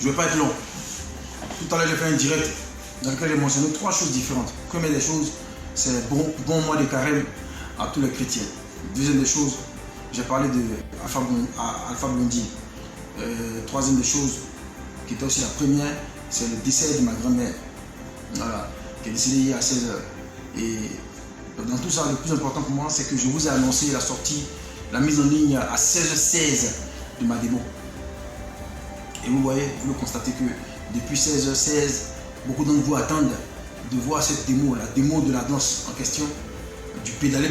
Je ne vais pas être long. Tout à l'heure, j'ai fait un direct dans lequel j'ai mentionné 3 choses différentes. Première des choses, c'est bon mois de carême à tous les chrétiens. Deuxième des choses, j'ai parlé de Alpha Blondy. Troisième des choses, qui était aussi la première, c'est le décès de ma grand-mère. Voilà, qui est décédée hier à 16h. Et dans tout ça, le plus important pour moi, c'est que je vous ai annoncé la sortie, la mise en ligne à 16h16 de ma démo. Et vous voyez, vous le constatez que depuis 16h16, beaucoup d'entre vous attendent de voir cette démo, la démo de la danse en question, du pédaler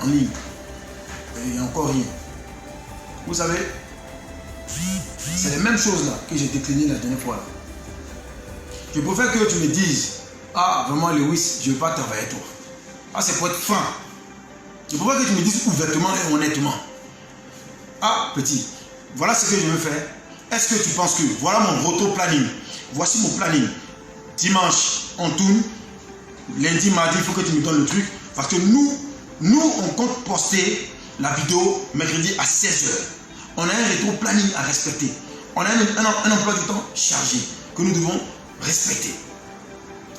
en ligne. Et il n'y a encore rien. Vous savez, c'est les mêmes choses là que j'ai déclinées la dernière fois. Là. Je préfère que tu me dises, ah vraiment Lewis, je ne veux pas travailler avec toi. Ah, c'est pour être franc. Je préfère que tu me dises ouvertement et honnêtement. Ah petit, voilà ce que je veux faire. Est-ce que tu penses que voilà mon retour planning? Voici mon planning. Dimanche, on tourne. Lundi, mardi, il faut que tu me donnes le truc. Parce que nous, on compte poster la vidéo mercredi à 16h. On a un retour planning à respecter. On a un emploi du temps chargé que nous devons respecter.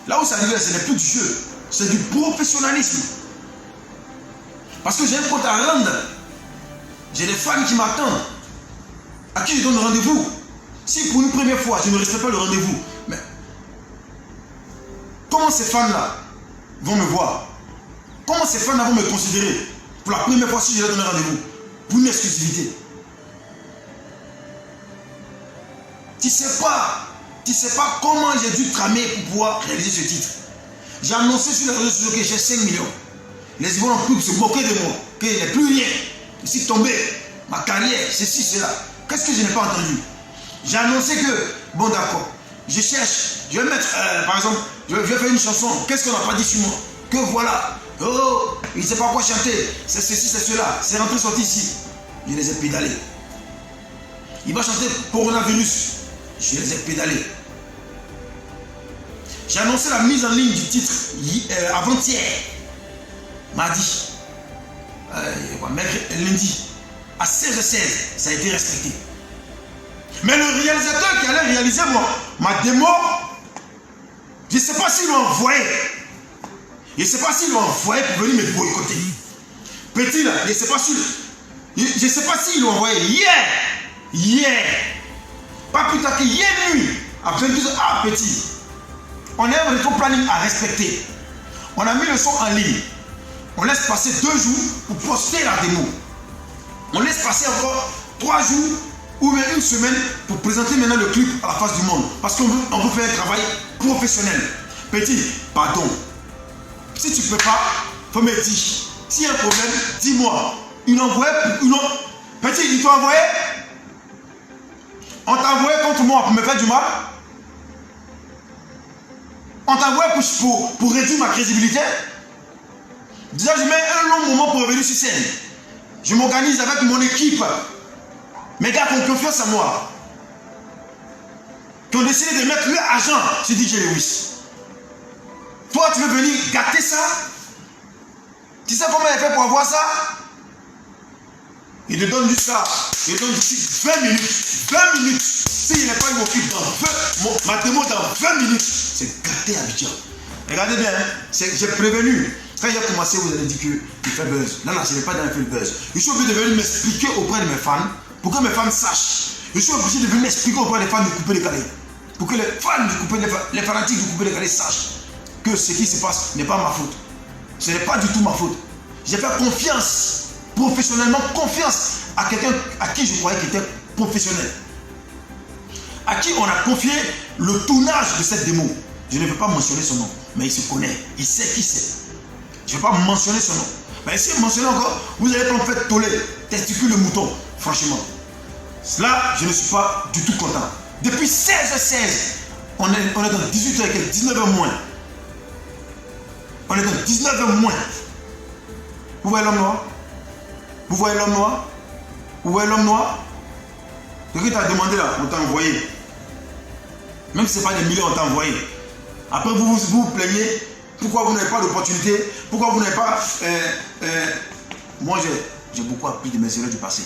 Là où ça arrive, ce n'est plus du jeu. C'est du professionnalisme. Parce que j'ai un compte à rendre. J'ai des fans qui m'attendent. À qui je donne rendez-vous. Si pour une première fois, je ne respecte pas le rendez-vous, mais comment ces fans-là vont me voir? Comment ces fans-là vont me considérer pour la première fois si je leur donne rendez-vous? Pour une exclusivité. Tu sais pas comment j'ai dû tramer pour pouvoir réaliser ce titre. J'ai annoncé sur les réseaux sociaux que j'ai 5 millions. Les Ivoiriens ont pu se moquer de moi, qu'il n'y a plus rien. Je suis tombé, ma carrière, ceci, cela. Qu'est-ce que je n'ai pas entendu? J'ai annoncé que, bon d'accord, je cherche, je vais mettre, par exemple, je vais faire une chanson. Qu'est-ce qu'on n'a pas dit sur moi? Que voilà, oh, il ne sait pas quoi chanter, c'est ceci, c'est cela, c'est rentré, sorti ici. Je les ai pédalés. Il va chanter coronavirus. Je les ai pédalés. J'ai annoncé la mise en ligne du titre avant-hier, mardi, lundi, à 16h16, ça a été respecté. Mais le réalisateur qui allait réaliser ma démo, je ne sais pas s'il l'a envoyé. Je ne sais pas s'il l'a envoyé pour venir me boycotter. Petit là, je ne sais pas s'il l'a envoyé hier. Pas plus tard que hier nuit, à 22h, ah petit, on a un retour planning à respecter. On a mis le son en ligne. On laisse passer 2 jours pour poster la démo. On laisse passer encore 3 jours ou même 1 semaine pour présenter maintenant le clip à la face du monde. Parce qu'on veut faire un travail professionnel. Petit, pardon. Si tu ne peux pas, il faut me dire. S'il y a un problème, dis-moi. Il envoie pour une autre. Petit, il t'a envoyé. On t'a envoyé contre moi pour me faire du mal. On t'a envoyé pour réduire ma crédibilité. Déjà, je mets un long moment pour revenir sur scène. Je m'organise avec mon équipe. Mes gars qui ont confiance en moi. Qui ont décidé de mettre leur argent sur DJ Lewis. Toi, tu veux venir gâter ça? Tu sais comment il fait pour avoir ça? Il te donne juste ça. Il te donne juste 20 minutes. 20 minutes. S'il n'est pas eu mon clip dans ma démo dans 20 minutes, c'est gâté Abidjan. Regardez bien, hein, j'ai prévenu. Quand il a commencé, vous avez dit qu'il fait buzz. Non, ce n'est pas dans le buzz. Je suis obligé de venir m'expliquer auprès de mes fans, pour que mes fans sachent. Je suis obligé de venir m'expliquer auprès des fans du Coupé Décalé. Pour que les fans du Coupé, les fanatiques du Coupé Décalé sachent que ce qui se passe n'est pas ma faute. Ce n'est pas du tout ma faute. J'ai fait confiance, professionnellement confiance à quelqu'un à qui je croyais qu'il était professionnel. À qui on a confié le tournage de cette démo. Je ne veux pas mentionner son nom, mais il se connaît, il sait qui c'est. Je ne vais pas mentionner son nom. Mais si vous mentionnez encore, vous allez pas me faire toller, testicule le mouton. Franchement. Là, je ne suis pas du tout content. Depuis 16h16, on est dans 18h, 19h moins. On est dans 19h moins. Vous voyez l'homme noir? Vous voyez l'homme noir? Vous voyez l'homme noir? Ce que tu as demandé là, on t'a envoyé. Même si ce n'est pas des millions, on t'a envoyé. Après, vous plaignez. Pourquoi vous n'avez pas d'opportunité? Pourquoi vous n'avez pas... Moi, j'ai beaucoup appris de mes erreurs du passé.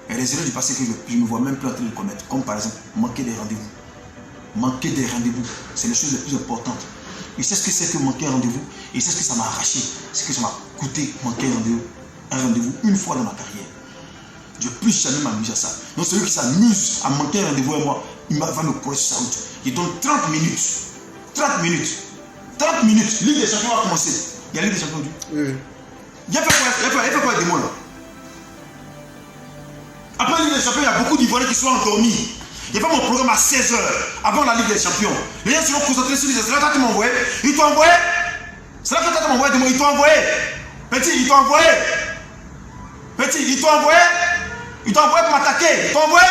Et les erreurs du passé que je ne me vois même plus en train de commettre, comme par exemple manquer des rendez-vous. Manquer des rendez-vous, c'est les choses les plus importantes. Il sait ce que c'est que manquer un rendez-vous, il sait ce que ça m'a arraché, ce que ça m'a coûté manquer un rendez-vous une fois dans ma carrière. Je ne vais plus jamais m'amuser à ça. Donc celui qui s'amuse à manquer un rendez-vous et moi, il va me courir sur sa route. Il donne 30 minutes. 30 minutes. 30 minutes. Ligue des champions va commencer. Il y a Ligue des champions. Il y a fait quoi des mots là? Après la Ligue des champions, il y a beaucoup d'Ivoiriens qui sont endormis. Il n'y a pas mon programme à 16h avant la Ligue des champions. Les gens seront concentrés sur les essais. C'est là que tu m'as envoyé. Il t'a envoyé. C'est là que tu m'as envoyé. Il t'a envoyé. Petit, il t'a envoyé. Petit, il t'a envoyé. Il t'a envoyé pour m'attaquer. Il t'a envoyé.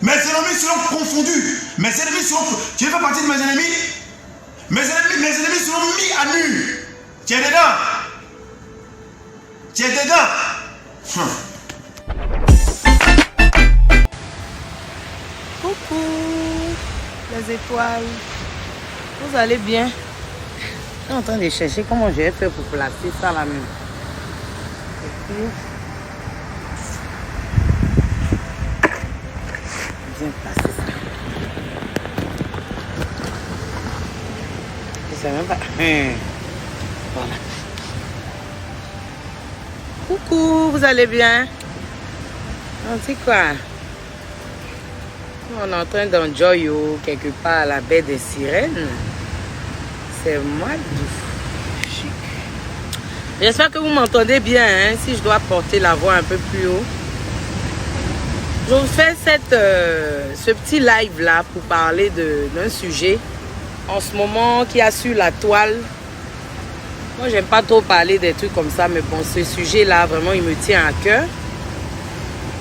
Mes ennemis seront confondus. Mes ennemis seront. Tu veux faire partie de mes ennemis? Mes ennemis seront mis à nu. Tu es dedans. Tu es dedans. Coucou les étoiles, vous allez bien? Je suis en train de chercher comment je vais faire pour placer ça là même. Et puis, bien placer ça. Je sais même pas. Voilà. Coucou, vous allez bien? On dit quoi? On est en train d'enjoy quelque part à la baie des Sirènes. C'est magnifique. J'espère que vous m'entendez bien, hein, si je dois porter la voix un peu plus haut. Je vous fais ce petit live là pour parler d'un sujet en ce moment qui a sur la toile. Moi, j'aime pas trop parler des trucs comme ça, mais bon, ce sujet là, vraiment, il me tient à cœur.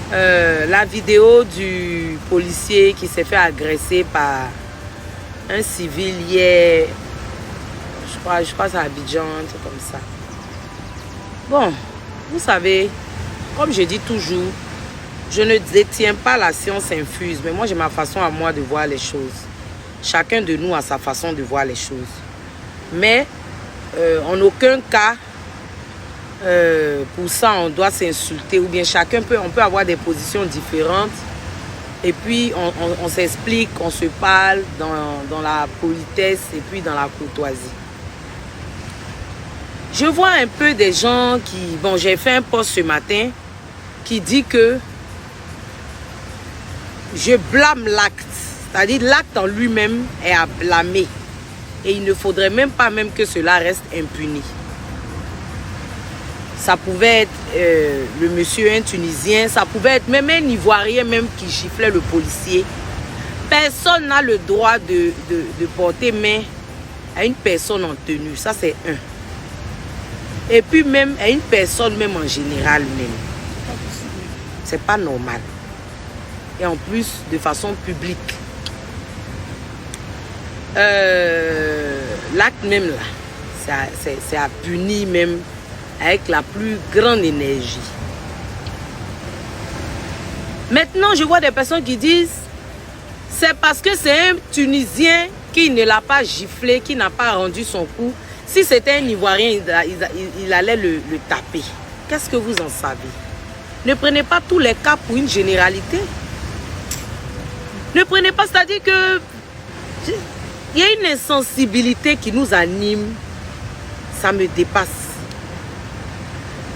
La vidéo du policier qui s'est fait agresser par un civil hier, je crois c'est à Abidjan, un truc comme ça. Bon, vous savez, comme je dis toujours, je ne détiens pas la science infuse, mais moi j'ai ma façon à moi de voir les choses. Chacun de nous a sa façon de voir les choses. Mais en aucun cas, pour ça on doit s'insulter, ou bien on peut avoir des positions différentes et puis on s'explique, on se parle dans la politesse et puis dans la courtoisie. Je vois un peu des gens qui, bon, j'ai fait un post ce matin qui dit que je blâme l'acte, c'est-à-dire l'acte en lui-même est à blâmer et il ne faudrait même pas que cela reste impuni. Ça pouvait être le monsieur, un Tunisien, ça pouvait être même un Ivoirien même qui giflait le policier. Personne n'a le droit de porter main à une personne en tenue, ça c'est un. Et puis même à une personne même en général même. C'est pas normal. Et en plus de façon publique. L'acte même là, c'est à punir même avec la plus grande énergie. Maintenant, je vois des personnes qui disent c'est parce que c'est un Tunisien qui ne l'a pas giflé, qui n'a pas rendu son coup. Si c'était un Ivoirien, il allait le taper. Qu'est-ce que vous en savez? Ne prenez pas tous les cas pour une généralité. Ne prenez pas, c'est-à-dire que il y a une insensibilité qui nous anime. Ça me dépasse.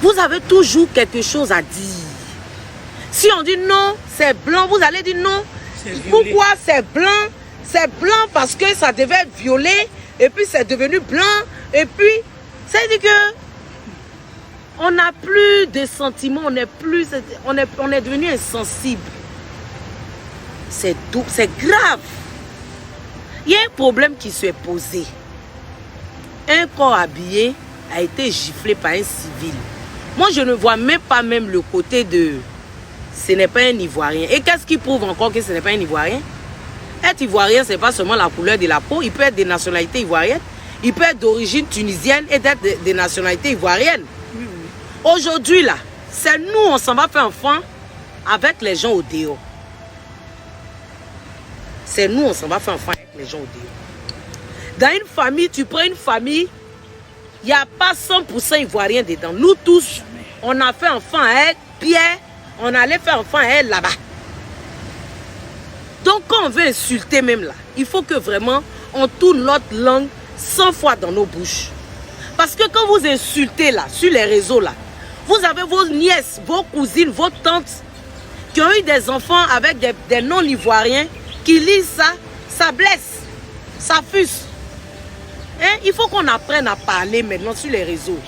Vous avez toujours quelque chose à dire. Si on dit non, c'est blanc, vous allez dire non. Pourquoi c'est blanc? C'est blanc parce que ça devait être violet et puis c'est devenu blanc. Et puis, c'est-à-dire que on n'a plus de sentiments, on est devenu insensible. C'est grave. Il y a un problème qui se est posé. Un corps habillé a été giflé par un civil. Moi, je ne vois même pas le côté de ce n'est pas un Ivoirien. Et qu'est-ce qui prouve encore que ce n'est pas un Ivoirien? Être Ivoirien, ce n'est pas seulement la couleur de la peau. Il peut être des nationalités ivoiriennes. Il peut être d'origine tunisienne et d'être des nationalités ivoiriennes. Aujourd'hui, là, c'est nous, on s'en va faire un fan avec les gens au dehors. C'est nous, on s'en va faire un fan avec les gens au dehors. Dans une famille, tu prends une famille, il n'y a pas 100% Ivoiriens dedans. Nous tous, on a fait un fan avec Pierre, on allait faire enfant à elle là-bas. Donc quand on veut insulter même là, il faut que vraiment on tourne notre langue 100 fois dans nos bouches. Parce que quand vous insultez là, sur les réseaux là, vous avez vos nièces, vos cousines, vos tantes qui ont eu des enfants avec des non-ivoiriens qui lisent ça, ça blesse, ça fuse. Hein? Il faut qu'on apprenne à parler maintenant sur les réseaux.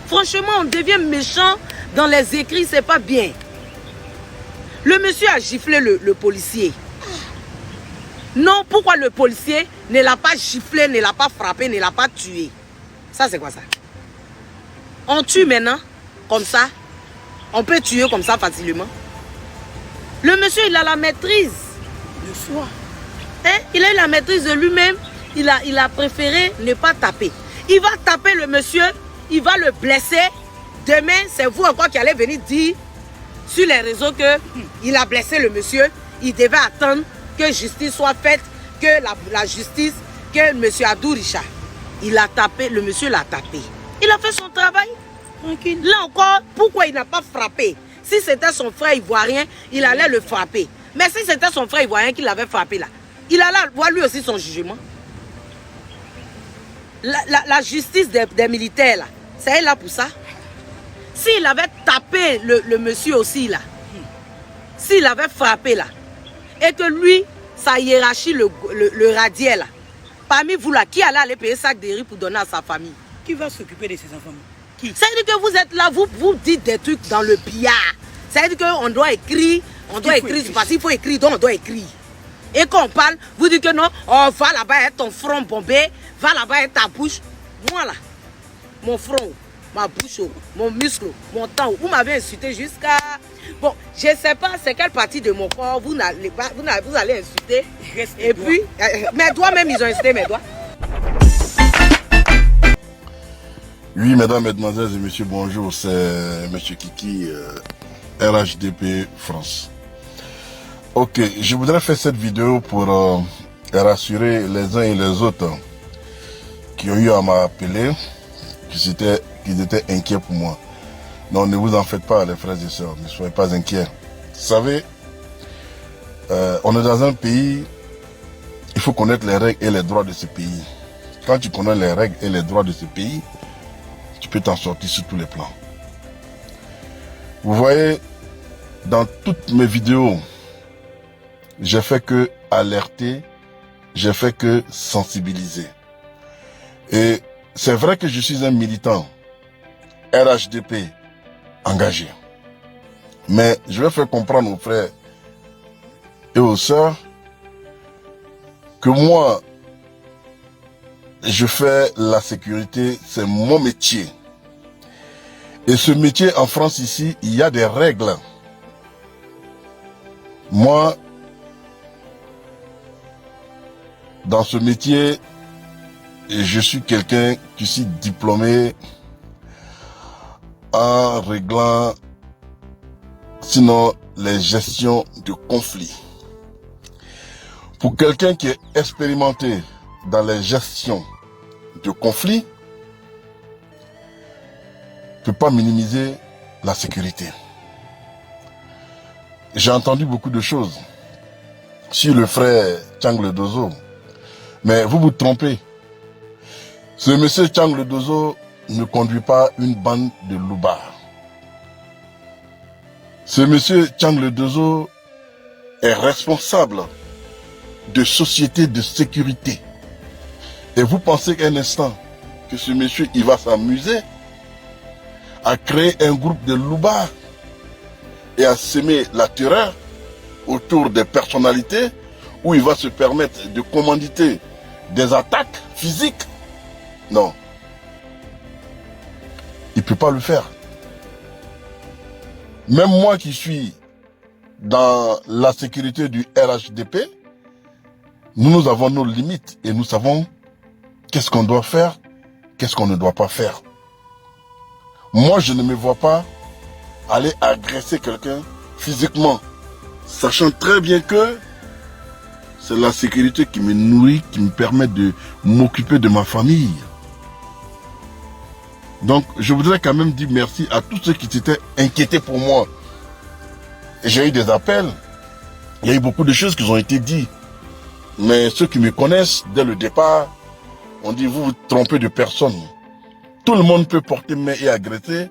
Franchement, on devient méchant dans les écrits, c'est pas bien. Le monsieur a giflé le policier. Non, pourquoi le policier ne l'a pas giflé, ne l'a pas frappé, ne l'a pas tué? Ça, c'est quoi ça? On tue maintenant, comme ça. On peut tuer comme ça facilement. Le monsieur, il a la maîtrise. Le choix. Hein? Il a eu la maîtrise de lui-même. Il a préféré ne pas taper. Il va taper le monsieur, il va le blesser. Demain, c'est vous encore qui allez venir dire sur les réseaux qu'il a blessé le monsieur. Il devait attendre que justice soit faite, que la justice, que monsieur Adou Richard, il a tapé, le monsieur l'a tapé. Il a fait son travail. Tranquille. Là encore, pourquoi il n'a pas frappé? Si c'était son frère ivoirien, il allait le frapper. Mais si c'était son frère ivoirien qui l'avait frappé là, il allait voir lui aussi son jugement. La justice des militaires là, c'est elle là pour ça. S'il avait tapé le monsieur aussi là, s'il avait frappé là, et que lui, sa hiérarchie le radiait là, parmi vous là, qui allait aller payer sac de riz pour donner à sa famille? Qui va s'occuper de ses enfants? Qui? C'est-à-dire que vous êtes là, vous dites des trucs dans le billard. C'est-à-dire qu'on doit écrire, parce qu'il faut écrire, donc on doit écrire. Et quand on parle, vous dites que non, oh, va là-bas, ton front bombé, va là-bas, ta bouche. Moi là, mon front, ma bouche, mon muscle, mon temps, vous m'avez insulté jusqu'à... Bon, je ne sais pas c'est quelle partie de mon corps vous allez insulter. Et puis, mes doigts même, ils ont insulté mes doigts. Oui, mesdames, mesdemoiselles et messieurs, bonjour, c'est M. Kiki, RHDP France. Ok, je voudrais faire cette vidéo pour rassurer les uns et les autres qui ont eu à m'appeler, qu'ils étaient inquiets pour moi. Non, ne vous en faites pas, les frères et sœurs, ne soyez pas inquiets. Vous savez, on est dans un pays, il faut connaître les règles et les droits de ce pays. Quand tu connais les règles et les droits de ce pays, tu peux t'en sortir sur tous les plans. Vous voyez, dans toutes mes vidéos, j'ai fait que alerter, j'ai fait que sensibiliser. Et c'est vrai que je suis un militant RHDP engagé. Mais je vais faire comprendre aux frères et aux sœurs que moi, je fais la sécurité, c'est mon métier. Et ce métier en France ici, il y a des règles. Moi, dans ce métier, je suis quelqu'un qui suis diplômé en réglant, sinon, les gestions de conflits. Pour quelqu'un qui est expérimenté dans les gestions de conflits, ne peut pas minimiser la sécurité. J'ai entendu beaucoup de choses sur le frère Tchang Le Dozo, mais vous vous trompez. Ce monsieur Tchang Le Dozo ne conduit pas une bande de loupards. Ce monsieur Tchang Le Dozo est responsable de sociétés de sécurité. Et vous pensez qu'un instant que ce monsieur il va s'amuser à créer un groupe de loupards et à semer la terreur autour des personnalités où il va se permettre de commanditer des attaques physiques? Non. Il ne peut pas le faire. Même moi qui suis dans la sécurité du RHDP, nous avons nos limites et nous savons qu'est-ce qu'on doit faire, qu'est-ce qu'on ne doit pas faire. Moi, je ne me vois pas aller agresser quelqu'un physiquement, sachant très bien que c'est la sécurité qui me nourrit, qui me permet de m'occuper de ma famille. Donc, je voudrais quand même dire merci à tous ceux qui s'étaient inquiétés pour moi. j'ai eu des appels. Il y a eu beaucoup de choses qui ont été dites. Mais ceux qui me connaissent, dès le départ, on dit, vous vous trompez de personne. Tout le monde peut porter main et agresser,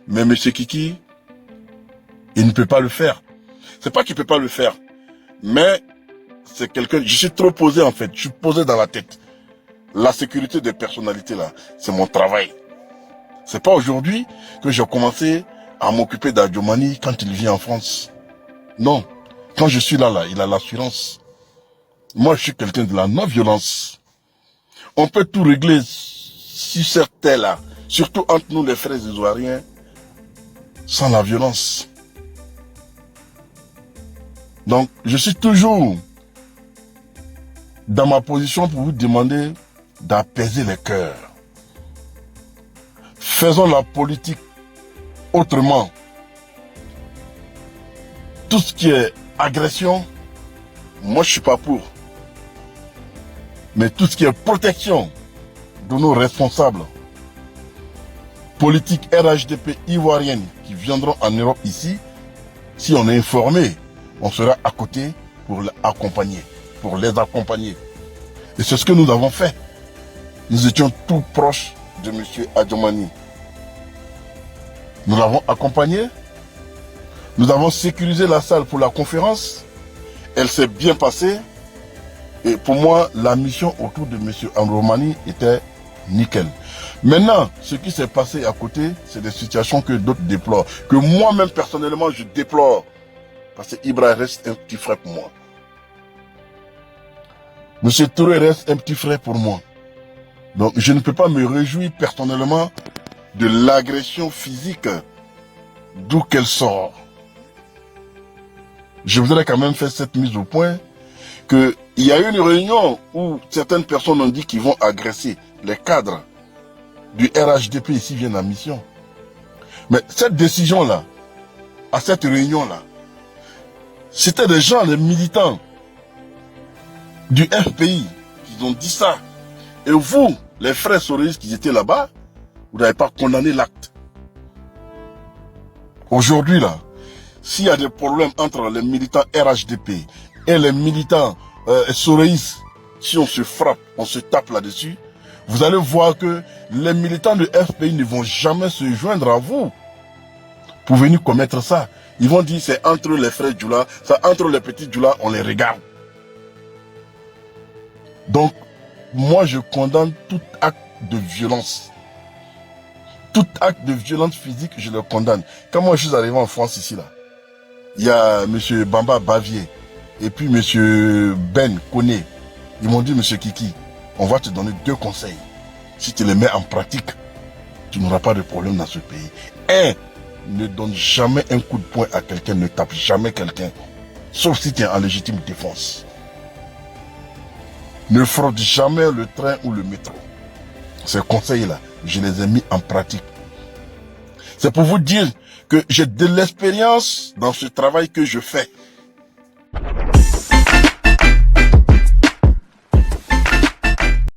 mais M. Kiki, il ne peut pas le faire. C'est pas qu'il peut pas le faire, mais c'est quelqu'un, je suis trop posé en fait, je suis posé dans la tête. La sécurité des personnalités là, c'est mon travail. C'est pas aujourd'hui que j'ai commencé à m'occuper d'Adjomani quand il vient en France. Non, quand je suis là, il a l'assurance. Moi, je suis quelqu'un de la non-violence. On peut tout régler sur cette terre-là, surtout entre nous les frères ivoiriens, sans la violence. Donc, je suis toujours dans ma position pour vous demander d'apaiser les cœurs. Faisons la politique autrement. Tout ce qui est agression, moi je suis pas pour. Mais tout ce qui est protection de nos responsables politiques RHDP ivoiriennes qui viendront en Europe ici, si on est informé, on sera à côté pour les accompagner. Et c'est ce que nous avons fait. Nous étions tout proches de M. Adjomani. Nous l'avons accompagné. Nous avons sécurisé la salle pour la conférence. Elle s'est bien passée. Et pour moi, la mission autour de M. Adjomani était nickel. Maintenant, ce qui s'est passé à côté, c'est des situations que d'autres déplorent. Que moi-même, personnellement, je déplore. Parce que Ibra reste un petit frère pour moi. M. Touré reste un petit frère pour moi. Donc, je ne peux pas me réjouir personnellement de l'agression physique d'où qu'elle sort. Je voudrais quand même faire cette mise au point qu'il y a eu une réunion où certaines personnes ont dit qu'ils vont agresser les cadres du RHDP ici viennent en mission. Mais cette décision-là, à cette réunion-là, c'était des gens, les militants du FPI qui ont dit ça. Et vous, les frères soréistes qui étaient là-bas, vous n'avez pas condamné l'acte. Aujourd'hui là, s'il y a des problèmes entre les militants RHDP et les militants soréistes, si on se frappe, on se tape là-dessus, vous allez voir que les militants de FPI ne vont jamais se joindre à vous pour venir commettre ça. Ils vont dire c'est entre les frères Djoula, c'est entre les petits Djoula, on les regarde. Donc, moi je condamne tout acte de violence. Tout acte de violence physique, je le condamne. Quand moi je suis arrivé en France ici là, il y a M. Bamba Bavier et puis M. Ben Koné. Ils m'ont dit, M. Kiki, on va te donner 2 conseils. Si tu les mets en pratique, tu n'auras pas de problème dans ce pays. 1, ne donne jamais un coup de poing à quelqu'un, ne tape jamais quelqu'un, sauf si tu es en légitime défense. Ne fraude jamais le train ou le métro. Ces conseils-là, je les ai mis en pratique. C'est pour vous dire que j'ai de l'expérience dans ce travail que je fais.